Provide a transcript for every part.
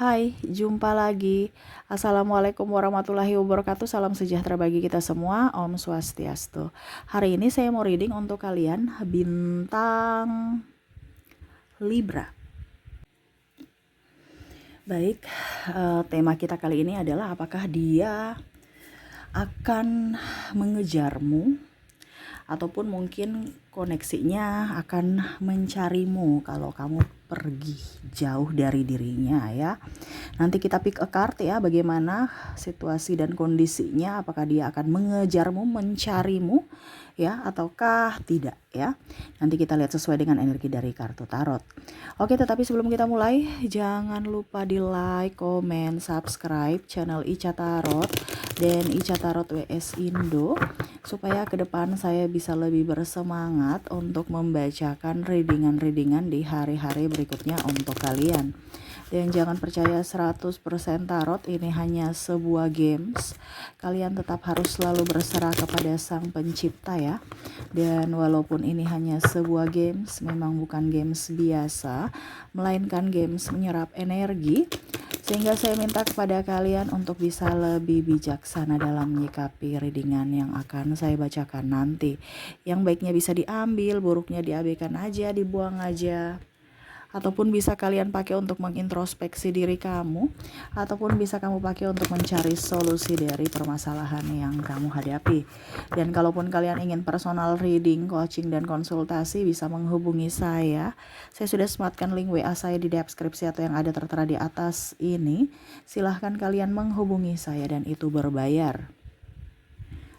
Hai, jumpa lagi. Assalamualaikum warahmatullahi wabarakatuh. Salam sejahtera bagi kita semua. Om Swastiastu. Hari ini saya mau reading untuk kalian bintang Libra. Baik, tema kita kali ini adalah apakah dia akan mengejarmu ataupun mungkin koneksinya akan mencarimu kalau kamu pergi jauh dari dirinya ya. Nanti kita pick a card ya, bagaimana situasi dan kondisinya, apakah dia akan mengejarmu, mencarimu ya ataukah tidak ya. Nanti kita lihat sesuai dengan energi dari kartu tarot. Oke, tetapi sebelum kita mulai jangan lupa di like, komen, subscribe channel Ica Tarot dan Ica Tarot WS Indo supaya ke depan saya bisa lebih bersemangat untuk membacakan readingan-readingan di hari-hari berikutnya untuk kalian. Dan jangan percaya 100% tarot ini hanya sebuah games. Kalian tetap harus selalu berserah kepada Sang Pencipta ya. Dan walaupun ini hanya sebuah games, memang bukan games biasa, melainkan games menyerap energi. Sehingga saya minta kepada kalian untuk bisa lebih bijaksana dalam menyikapi readingan yang akan saya bacakan nanti. Yang baiknya bisa diambil, buruknya diabaikan aja, dibuang aja. Ataupun bisa kalian pakai untuk mengintrospeksi diri kamu, ataupun bisa kamu pakai untuk mencari solusi dari permasalahan yang kamu hadapi. Dan kalaupun kalian ingin personal reading, coaching, dan konsultasi, bisa menghubungi saya. Saya sudah sematkan link WA saya di deskripsi atau yang ada tertera di atas ini. Silahkan kalian menghubungi saya dan itu berbayar.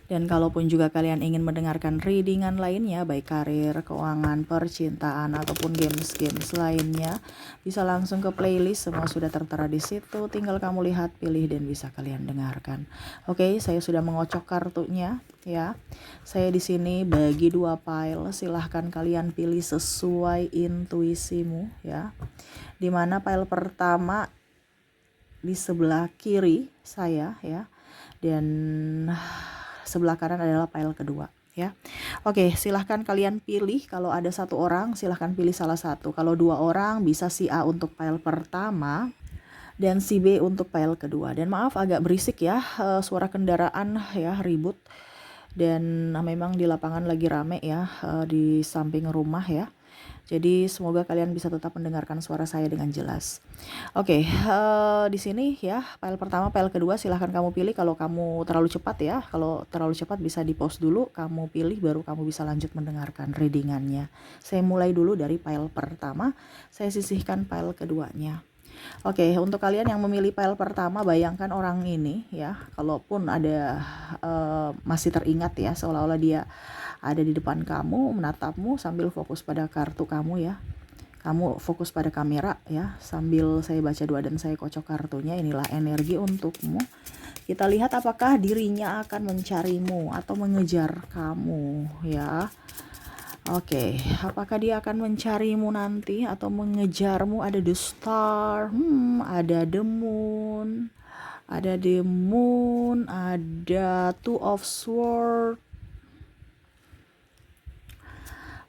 Dan kalaupun juga kalian ingin mendengarkan readingan lainnya, baik karir, keuangan, percintaan, ataupun games-games lainnya, bisa langsung ke playlist, semua sudah tertera di situ. Tinggal kamu lihat, pilih, dan bisa kalian dengarkan. Oke, saya sudah mengocok kartunya, ya. Saya di sini bagi 2 pile. Silahkan kalian pilih sesuai intuisimu, ya. Dimana pile pertama di sebelah kiri saya, ya, dan sebelah kanan adalah pile kedua ya. Oke, silahkan kalian pilih. Kalau ada 1 orang silahkan pilih salah satu. Kalau 2 orang bisa si A untuk pile pertama dan si B untuk pile kedua. Dan maaf agak berisik ya, suara kendaraan ya, ribut. Dan memang di lapangan lagi rame ya, di samping rumah ya. Jadi semoga kalian bisa tetap mendengarkan suara saya dengan jelas. Oke, di sini ya, file pertama, file kedua silahkan kamu pilih. Kalau kamu terlalu cepat ya, kalau terlalu cepat bisa di pause dulu, kamu pilih baru kamu bisa lanjut mendengarkan readingannya. Saya mulai dulu dari file pertama, saya sisihkan file keduanya. Oke, untuk kalian yang memilih file pertama, bayangkan orang ini ya, kalaupun ada masih teringat ya, seolah-olah dia ada di depan kamu, menatapmu sambil fokus pada kartu kamu ya. Kamu fokus pada kamera ya, sambil saya baca 2 dan saya kocok kartunya. Inilah energi untukmu. Kita lihat apakah dirinya akan mencarimu atau mengejar kamu ya. Oke, apakah dia akan mencarimu nanti atau mengejarmu? Ada the star, ada the moon, ada two of sword,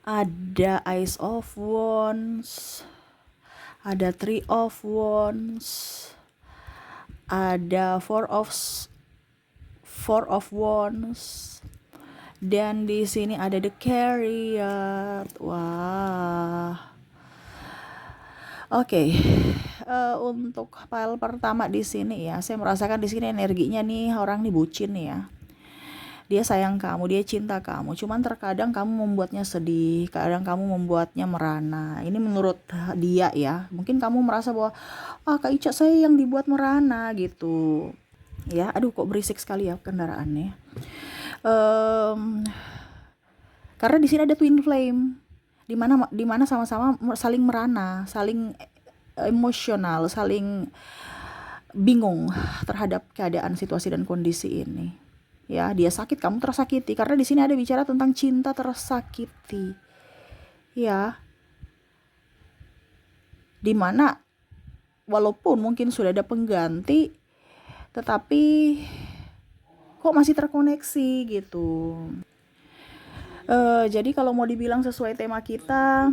ada Ace of Wands, ada Three of Wands, ada Four of Wands, dan di sini ada the Chariot. Wah. Oke. Untuk file pertama di sini ya, saya merasakan di sini energinya nih, orang nih bucin ya. Dia sayang kamu, dia cinta kamu. Cuman terkadang kamu membuatnya sedih, kadang kamu membuatnya merana. Ini menurut dia ya. Mungkin kamu merasa bahwa Kak Ica, saya yang dibuat merana gitu. Ya, aduh kok berisik sekali ya kendaraannya. Karena di sini ada twin flame. Di mana sama-sama saling merana, saling emosional, saling bingung terhadap keadaan, situasi, dan kondisi ini. Ya, dia sakit, kamu tersakiti. Karena di sini ada bicara tentang cinta tersakiti. Ya. Dimana walaupun mungkin sudah ada pengganti, tetapi kok masih terkoneksi gitu. Jadi kalau mau dibilang sesuai tema kita,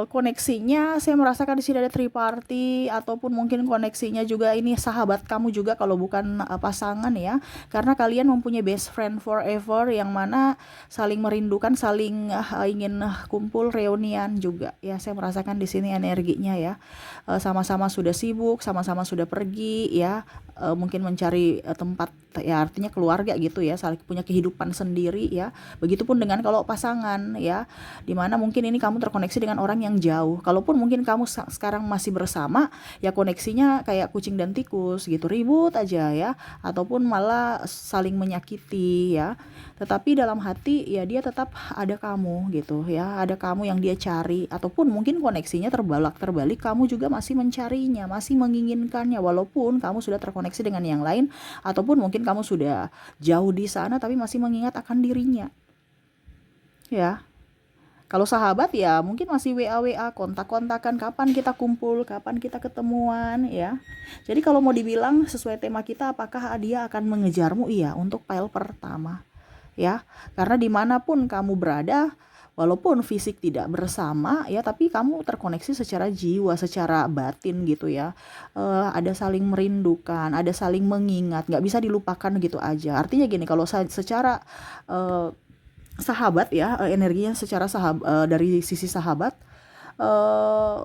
koneksinya saya merasakan di sini ada triparty, ataupun mungkin koneksinya juga ini sahabat kamu juga kalau bukan pasangan ya, karena kalian mempunyai best friend forever yang mana saling merindukan, saling ingin kumpul reunian juga ya. Saya merasakan di sini energinya ya. Sama-sama sudah sibuk, sama-sama sudah pergi ya, mungkin mencari tempat ya, artinya keluarga gitu ya, saling punya kehidupan sendiri ya. Begitupun dengan kalau pasangan ya, dimana mungkin ini kamu terkoneksi dengan orang yang jauh. Kalaupun mungkin kamu sekarang masih bersama ya, koneksinya kayak kucing dan tikus gitu, ribut aja ya, ataupun malah saling menyakiti ya. Tetapi dalam hati ya dia tetap ada kamu gitu ya, ada kamu yang dia cari, ataupun mungkin koneksinya terbalik kamu juga masih mencarinya, masih menginginkannya, walaupun kamu sudah terkoneksi dengan yang lain, ataupun mungkin kamu sudah jauh di sana tapi masih mengingat akan dirinya ya. Kalau sahabat ya mungkin masih WA kontak-kontakan, kapan kita kumpul, kapan kita ketemuan ya. Jadi kalau mau dibilang sesuai tema kita, apakah dia akan mengejarmu? Iya, untuk pile pertama ya. Karena dimanapun kamu berada, walaupun fisik tidak bersama ya, tapi kamu terkoneksi secara jiwa, secara batin gitu ya. Ada saling merindukan, ada saling mengingat, nggak bisa dilupakan gitu aja. Artinya gini, kalau secara sahabat ya, energinya secara dari sisi sahabat,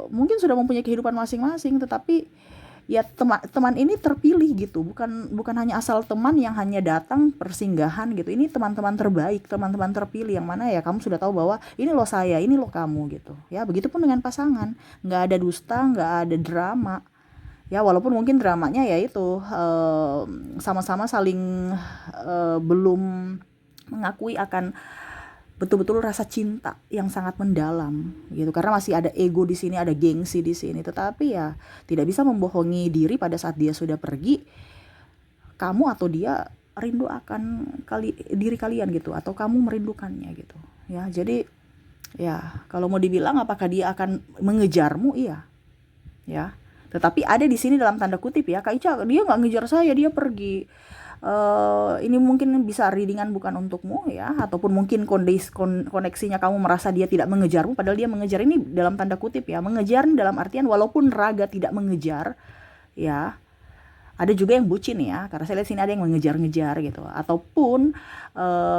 mungkin sudah mempunyai kehidupan masing-masing, tetapi ya teman ini terpilih gitu, bukan hanya asal teman yang hanya datang persinggahan gitu. Ini teman-teman terbaik, teman-teman terpilih yang mana ya kamu sudah tahu bahwa ini loh saya, ini loh kamu gitu ya. Begitupun dengan pasangan, nggak ada dusta, nggak ada drama ya, walaupun mungkin dramanya ya itu sama-sama saling belum mengakui akan betul-betul rasa cinta yang sangat mendalam gitu, karena masih ada ego di sini, ada gengsi di sini. Tetapi ya tidak bisa membohongi diri, pada saat dia sudah pergi, kamu atau dia rindu akan diri kalian gitu, atau kamu merindukannya gitu ya. Jadi ya kalau mau dibilang apakah dia akan mengejarmu, iya ya. Tetapi ada di sini dalam tanda kutip ya, Kak Ica, dia nggak ngejar saya, dia pergi. Ini mungkin bisa readingan bukan untukmu ya, ataupun mungkin koneksinya kamu merasa dia tidak mengejarmu, padahal dia mengejar. Ini dalam tanda kutip ya, mengejar dalam artian walaupun raga tidak mengejar ya. Ada juga yang bucin ya, karena saya lihat sini ada yang mengejar-ngejar gitu, ataupun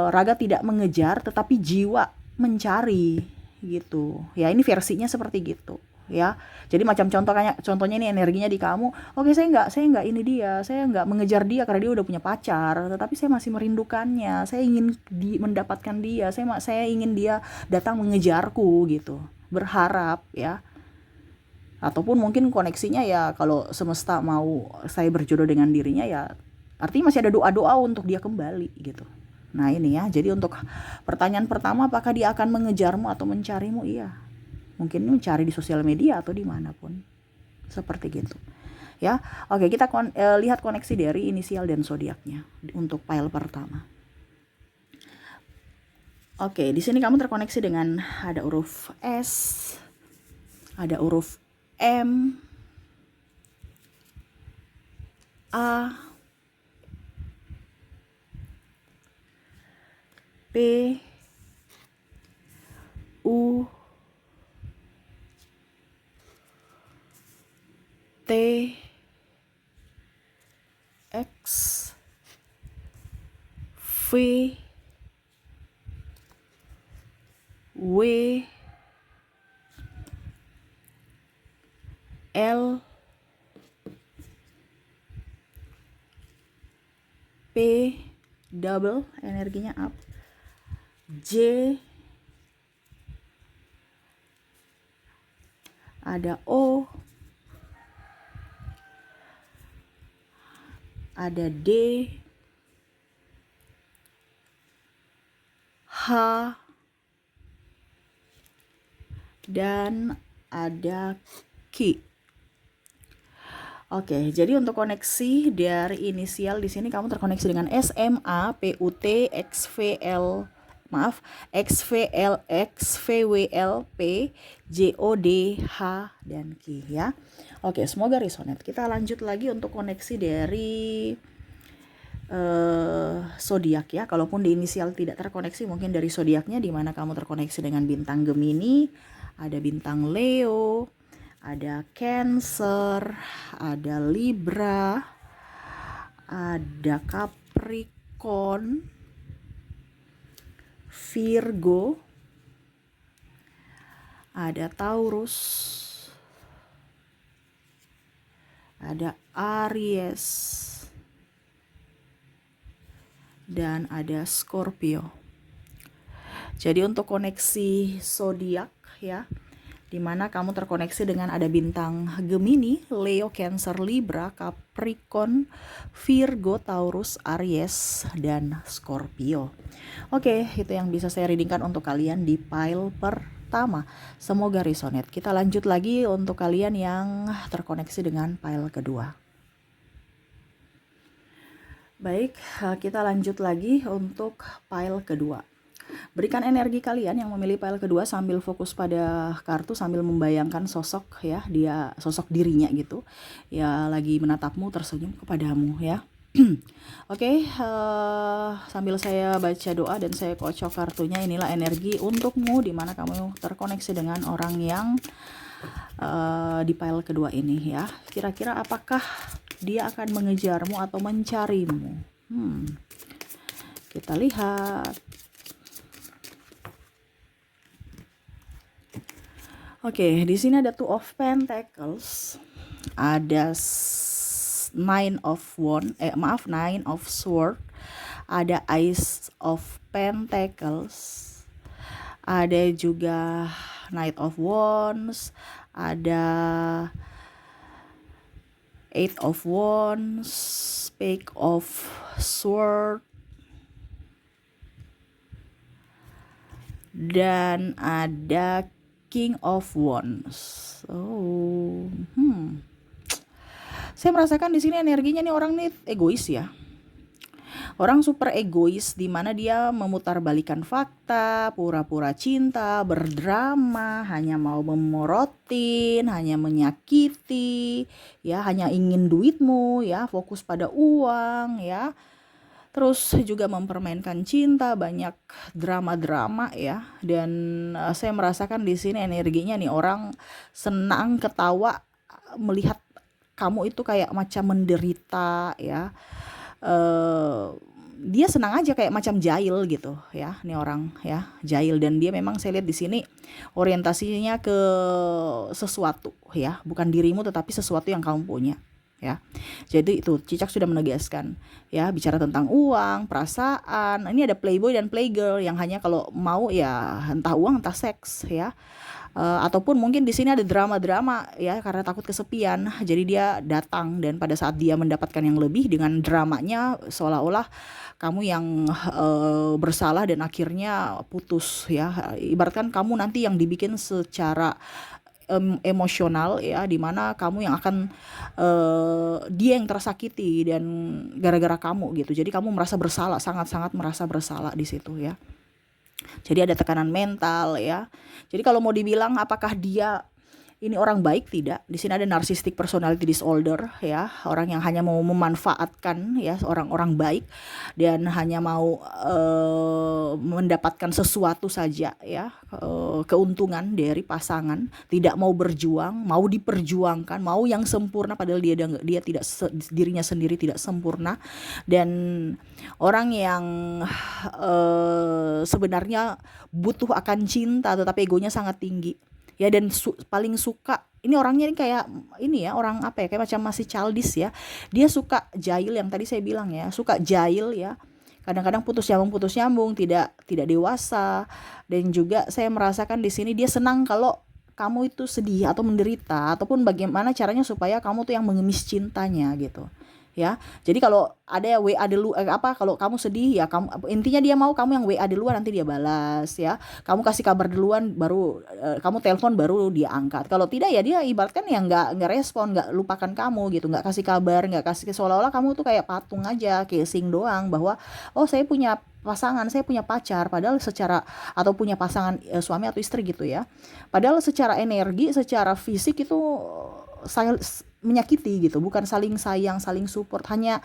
raga tidak mengejar tetapi jiwa mencari gitu ya. Ini versinya seperti gitu ya. Jadi macam contohnya ini energinya di kamu. Oke, saya nggak ini dia, saya nggak mengejar dia karena dia udah punya pacar, tetapi saya masih merindukannya, saya ingin mendapatkan dia, saya ingin dia datang mengejarku gitu, berharap ya. Ataupun mungkin koneksinya ya, kalau semesta mau saya berjodoh dengan dirinya ya, artinya masih ada doa-doa untuk dia kembali gitu. Nah ini ya, jadi untuk pertanyaan pertama, apakah dia akan mengejarmu atau mencarimu? Iya, mungkin mencari di sosial media atau dimanapun, seperti gitu ya. Oke, kita lihat koneksi dari inisial dan zodiaknya untuk pile pertama. Oke, di sini kamu terkoneksi dengan ada huruf S, ada huruf M, A, P, U, T, X, V, W, L, P, double energinya up, J, ada O, ada D, H, dan ada Q. Oke, jadi untuk koneksi dari inisial di sini kamu terkoneksi dengan SMA, PUT, XVL, XVWL, P, JOD, H, dan Q ya. Oke, semoga resonate. Kita lanjut lagi untuk koneksi dari zodiak ya. Kalaupun di inisial tidak terkoneksi, mungkin dari zodiaknya, di mana kamu terkoneksi dengan bintang Gemini, ada bintang Leo, ada Cancer, ada Libra, ada Capricorn, Virgo, ada Taurus, ada Aries, dan ada Scorpio. Jadi untuk koneksi zodiak ya, dimana kamu terkoneksi dengan ada bintang Gemini, Leo, Cancer, Libra, Capricorn, Virgo, Taurus, Aries, dan Scorpio. Oke, itu yang bisa saya readingkan untuk kalian di pile pertama. Semoga resonate. Kita lanjut lagi untuk kalian yang terkoneksi dengan pile kedua. Baik, kita lanjut lagi untuk pile kedua. Berikan energi kalian yang memilih pile kedua sambil fokus pada kartu, sambil membayangkan sosok ya, dia sosok dirinya gitu ya, lagi menatapmu, tersenyum kepadamu ya. Oke, sambil saya baca doa dan saya kocok kartunya, inilah energi untukmu di mana kamu terkoneksi dengan orang yang di pile kedua ini ya. Kira-kira apakah dia akan mengejarmu atau mencarimu? Kita lihat. Oke, di sini ada Two of Pentacles, ada Nine of Sword, ada Ace of Pentacles, ada juga Knight of Wands, ada Eight of Wands, Page of Sword, dan ada King of Wands. Saya merasakan di sini energinya nih, orang nih egois ya. Orang super egois di mana dia memutarbalikkan fakta, pura-pura cinta, berdrama, hanya mau memorotin, hanya menyakiti, ya, hanya ingin duitmu, ya, fokus pada uang, ya. Terus juga mempermainkan cinta, banyak drama-drama ya. Dan saya merasakan di sini energinya nih, orang senang ketawa melihat kamu itu kayak macam menderita ya. Dia senang aja kayak macam jahil gitu ya, nih orang ya, jahil. Dan dia memang saya lihat di sini orientasinya ke sesuatu ya, bukan dirimu tetapi sesuatu yang kamu punya. Ya, jadi itu Cicak sudah menegaskan ya, bicara tentang uang, perasaan. Ini ada playboy dan playgirl yang hanya kalau mau ya entah uang entah seks ya, ataupun mungkin di sini ada drama-drama ya, karena takut kesepian. Jadi dia datang, dan pada saat dia mendapatkan yang lebih dengan dramanya, seolah-olah kamu yang bersalah dan akhirnya putus ya. Ibaratkan kamu nanti yang dibikin secara emosional ya, dimana kamu yang akan dia yang tersakiti dan gara-gara kamu gitu. Jadi kamu merasa bersalah, sangat-sangat merasa bersalah di situ ya. Jadi ada tekanan mental ya. Jadi kalau mau dibilang apakah dia ini orang baik, tidak. Di sini ada narcissistic personality disorder ya, orang yang hanya mau memanfaatkan ya orang-orang baik dan hanya mau mendapatkan sesuatu saja ya, keuntungan dari pasangan, tidak mau berjuang, mau diperjuangkan, mau yang sempurna padahal dia tidak dirinya sendiri tidak sempurna. Dan orang yang sebenarnya butuh akan cinta tetapi egonya sangat tinggi. Ya, dan paling suka, ini orangnya ini kayak ini ya, orang apa ya, kayak macam masih childish ya. Dia suka jahil, yang tadi saya bilang ya, suka jahil ya. Kadang-kadang putus nyambung, tidak dewasa. Dan juga saya merasakan di sini dia senang kalau kamu itu sedih atau menderita, ataupun bagaimana caranya supaya kamu tuh yang mengemis cintanya gitu. Ya, jadi kalau ada WA dulu kalau kamu sedih ya, kamu intinya dia mau kamu yang WA duluan, nanti dia balas ya. Kamu kasih kabar duluan, baru kamu telepon, baru dia angkat. Kalau tidak ya dia ibaratkan ya nggak respon, nggak lupakan kamu gitu, nggak kasih kabar, nggak kasih, seolah-olah kamu tuh kayak patung aja, casing doang bahwa oh saya punya pasangan, saya punya pacar, padahal secara, atau punya pasangan suami atau istri gitu ya. Padahal secara energi, secara fisik itu menyakiti gitu, bukan saling sayang, saling support. Hanya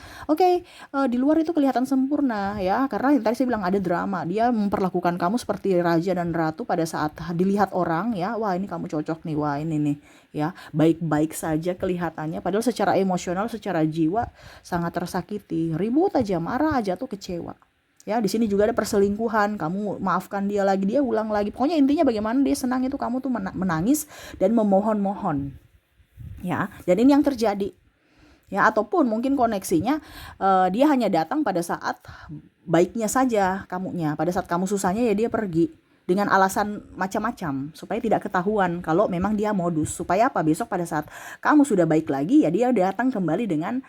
di luar itu kelihatan sempurna ya, karena yang tadi saya bilang ada drama. Dia memperlakukan kamu seperti raja dan ratu pada saat dilihat orang ya, wah ini kamu cocok nih, wah ini nih ya, baik-baik saja kelihatannya, padahal secara emosional, secara jiwa sangat tersakiti. Ribut aja, marah aja tuh kecewa. Ya, di sini juga ada perselingkuhan, kamu maafkan dia lagi, dia ulang lagi. Pokoknya intinya bagaimana dia senang itu kamu tuh menangis dan memohon-mohon. Ya, dan ini yang terjadi. Ya, ataupun mungkin koneksinya dia hanya datang pada saat baiknya saja kamunya. Pada saat kamu susahnya ya dia pergi dengan alasan macam-macam supaya tidak ketahuan kalau memang dia modus. Supaya apa? Besok pada saat kamu sudah baik lagi ya dia datang kembali dengan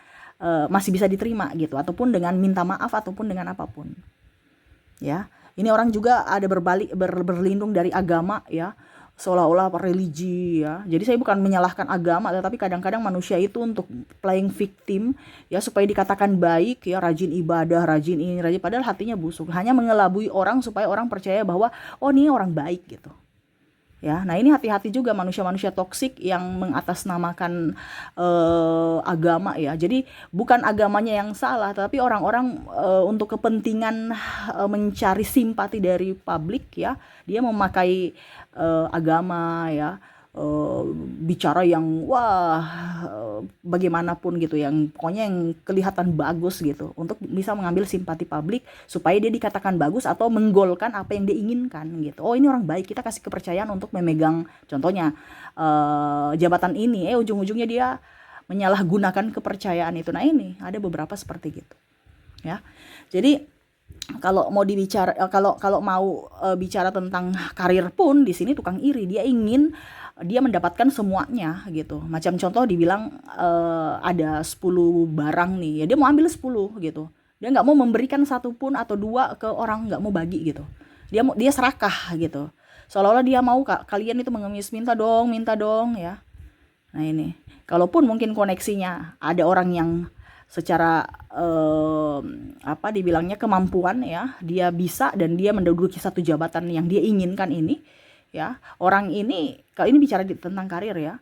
masih bisa diterima gitu, ataupun dengan minta maaf, ataupun dengan apapun. Ya, ini orang juga ada berlindung dari agama ya, seolah-olah religi ya. Jadi saya bukan menyalahkan agama, tetapi kadang-kadang manusia itu untuk playing victim ya, supaya dikatakan baik ya, rajin ibadah, rajin ini, rajin, padahal hatinya busuk, hanya mengelabui orang supaya orang percaya bahwa oh ini orang baik gitu. Ya, nah ini hati-hati juga manusia-manusia toksik yang mengatasnamakan agama ya. Jadi bukan agamanya yang salah, tapi orang-orang untuk kepentingan mencari simpati dari publik ya, dia memakai agama ya, bicara yang wah bagaimanapun gitu, yang pokoknya yang kelihatan bagus gitu untuk bisa mengambil simpati publik supaya dia dikatakan bagus atau menggolkan apa yang dia inginkan gitu. Oh ini orang baik, kita kasih kepercayaan untuk memegang contohnya jabatan ini, ujung-ujungnya dia menyalahgunakan kepercayaan itu. Nah ini ada beberapa seperti gitu ya. Jadi kalau mau dibicara kalau mau bicara tentang karir pun di sini tukang iri, dia mendapatkan semuanya gitu. Macam contoh dibilang ada 10 barang nih, ya dia mau ambil 10 gitu. Dia nggak mau memberikan satu pun atau dua ke orang, nggak mau bagi gitu. Dia serakah gitu. Seolah-olah dia mau kalian itu mengemis, minta dong ya. Nah ini, kalaupun mungkin koneksinya ada orang yang secara dibilangnya kemampuan ya, dia bisa dan dia menduduki satu jabatan yang dia inginkan ini ya. Orang ini, kalau ini bicara tentang karir ya,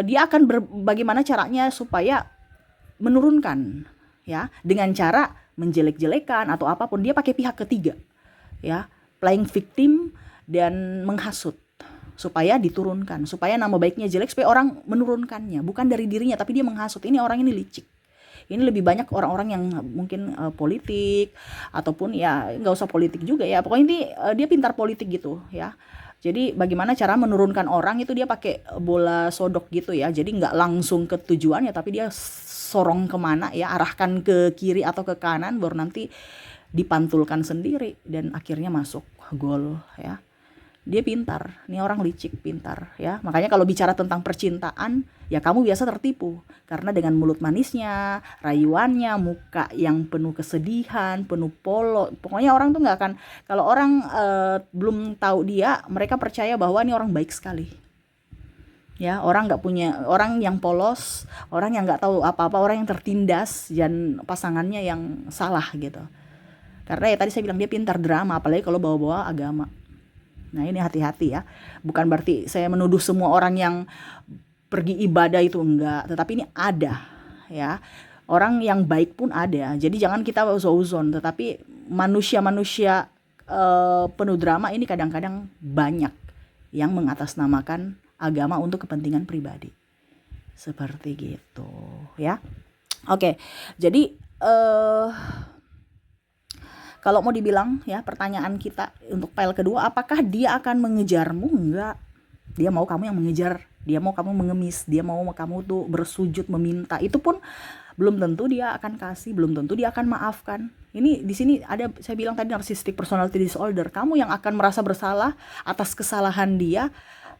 dia akan bagaimana caranya supaya menurunkan ya, dengan cara menjelek-jelekan atau apapun, dia pakai pihak ketiga ya, playing victim dan menghasut supaya diturunkan, supaya nama baiknya jelek, supaya orang menurunkannya, bukan dari dirinya tapi dia menghasut. Ini orang ini licik. Ini lebih banyak orang-orang yang mungkin politik, ataupun ya nggak usah politik juga ya, pokoknya ini dia pintar politik gitu ya. Jadi bagaimana cara menurunkan orang itu, dia pakai bola sodok gitu ya, jadi nggak langsung ke tujuannya tapi dia sorong kemana ya, arahkan ke kiri atau ke kanan, baru nanti dipantulkan sendiri dan akhirnya masuk gol ya. Dia pintar, ini orang licik, pintar ya. Makanya kalau bicara tentang percintaan ya kamu biasa tertipu, karena dengan mulut manisnya, rayuannya, muka yang penuh kesedihan, penuh pokoknya orang tuh nggak akan, kalau orang belum tahu dia, mereka percaya bahwa ini orang baik sekali ya. Orang yang polos, orang yang nggak tahu apa-apa, orang yang tertindas, dan pasangannya yang salah gitu. Karena ya tadi saya bilang dia pintar drama, apalagi kalau bawa-bawa agama. Nah ini hati-hati ya, bukan berarti saya menuduh semua orang yang pergi ibadah itu, enggak, tetapi ini ada ya, orang yang baik pun ada. Jadi jangan kita uzon, tetapi manusia-manusia penuh drama ini kadang-kadang banyak yang mengatasnamakan agama untuk kepentingan pribadi, seperti gitu ya. Oke, jadi kalau mau dibilang ya, pertanyaan kita untuk file kedua, apakah dia akan mengejarmu? Enggak. Dia mau kamu yang mengejar, dia mau kamu mengemis, dia mau kamu tuh bersujud meminta. Itu pun belum tentu dia akan kasih, belum tentu dia akan maafkan. Ini di sini ada, saya bilang tadi, narcissistic personality disorder. Kamu yang akan merasa bersalah atas kesalahan dia,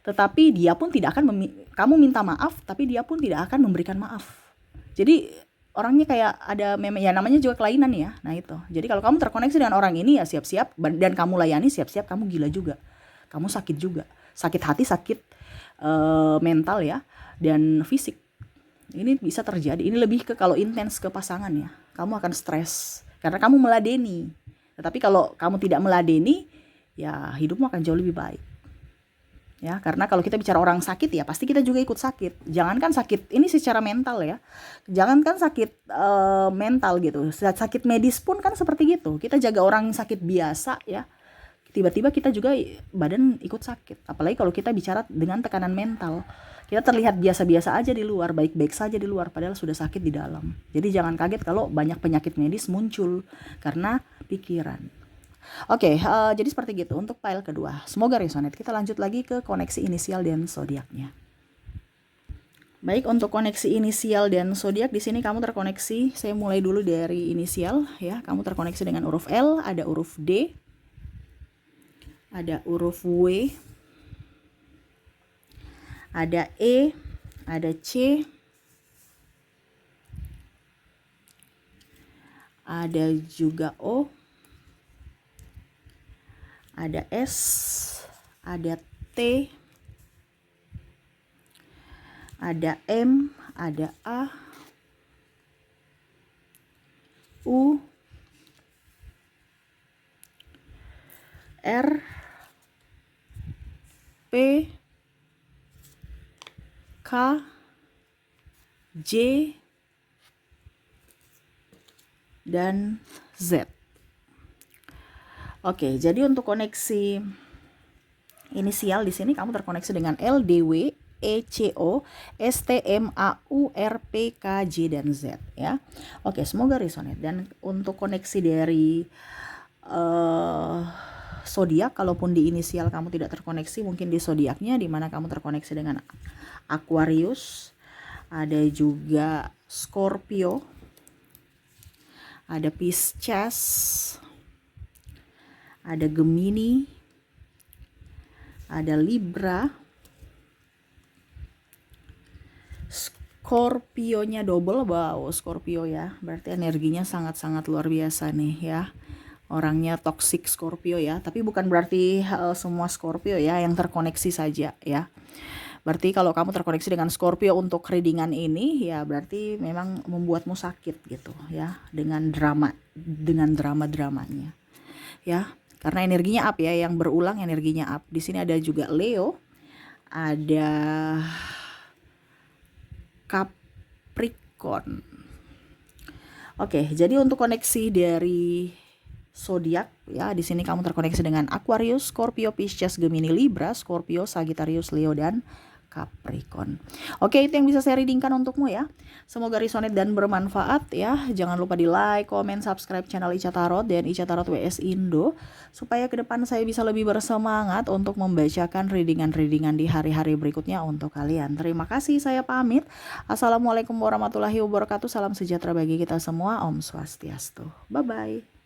tetapi dia pun tidak akan kamu minta maaf, tapi dia pun tidak akan memberikan maaf. Jadi orangnya kayak ada ya, namanya juga kelainan ya. Nah itu, jadi kalau kamu terkoneksi dengan orang ini ya siap-siap, dan kamu layani, siap-siap kamu gila juga, kamu sakit juga, sakit hati, sakit mental ya, dan fisik. Ini bisa terjadi. Ini lebih ke kalau intens ke pasangan ya, kamu akan stres karena kamu meladeni. Tetapi kalau kamu tidak meladeni ya hidupmu akan jauh lebih baik ya, karena kalau kita bicara orang sakit ya pasti kita juga ikut sakit. Jangankan sakit ini secara mental ya, jangankan sakit mental gitu, sakit medis pun kan seperti gitu. Kita jaga orang sakit biasa ya, tiba-tiba kita juga badan ikut sakit. Apalagi kalau kita bicara dengan tekanan mental, kita terlihat biasa-biasa aja di luar, baik-baik saja di luar, padahal sudah sakit di dalam. Jadi jangan kaget kalau banyak penyakit medis muncul karena pikiran. Oke, jadi seperti gitu untuk file kedua. Semoga resonate. Kita lanjut lagi ke koneksi inisial dan zodiaknya. Baik, untuk koneksi inisial dan zodiak di sini kamu terkoneksi. Saya mulai dulu dari inisial ya. Kamu terkoneksi dengan huruf L, ada huruf D, ada huruf W, ada E, ada C, ada juga O, ada S, ada T, ada M, ada A, U, R, P, K, J, dan Z. Oke, jadi untuk koneksi inisial di sini kamu terkoneksi dengan L, D, W, E, C, O, S, T, M, A, U, R, P, K, J, dan Z ya. Oke, semoga resonate. Dan untuk koneksi dari zodiak, kalaupun di inisial kamu tidak terkoneksi, mungkin di zodiaknya di mana kamu terkoneksi dengan Aquarius, ada juga Scorpio, ada Pisces, ada Gemini, ada Libra, Scorpio-nya double. Wow, Scorpio ya, berarti energinya sangat-sangat luar biasa nih ya. Orangnya toxic Scorpio ya, tapi bukan berarti semua Scorpio ya yang terkoneksi saja ya. Berarti kalau kamu terkoneksi dengan Scorpio untuk readingan ini ya berarti memang membuatmu sakit gitu ya, dengan drama-dramanya ya. Karena energinya up ya, yang berulang energinya up. Di sini ada juga Leo, ada Capricorn. Oke, jadi untuk koneksi dari zodiak ya, di sini kamu terkoneksi dengan Aquarius, Scorpio, Pisces, Gemini, Libra, Scorpio, Sagittarius, Leo, dan Capricorn. Oke, itu yang bisa saya readingkan untukmu ya. Semoga resonate dan bermanfaat ya. Jangan lupa di like, comment, subscribe channel Ica Tarot dan Ica Tarot WS Indo, supaya ke depan saya bisa lebih bersemangat untuk membacakan readingan-readingan di hari-hari berikutnya untuk kalian. Terima kasih, saya pamit. Assalamualaikum warahmatullahi wabarakatuh. Salam sejahtera bagi kita semua. Om Swastiastu. Bye-bye.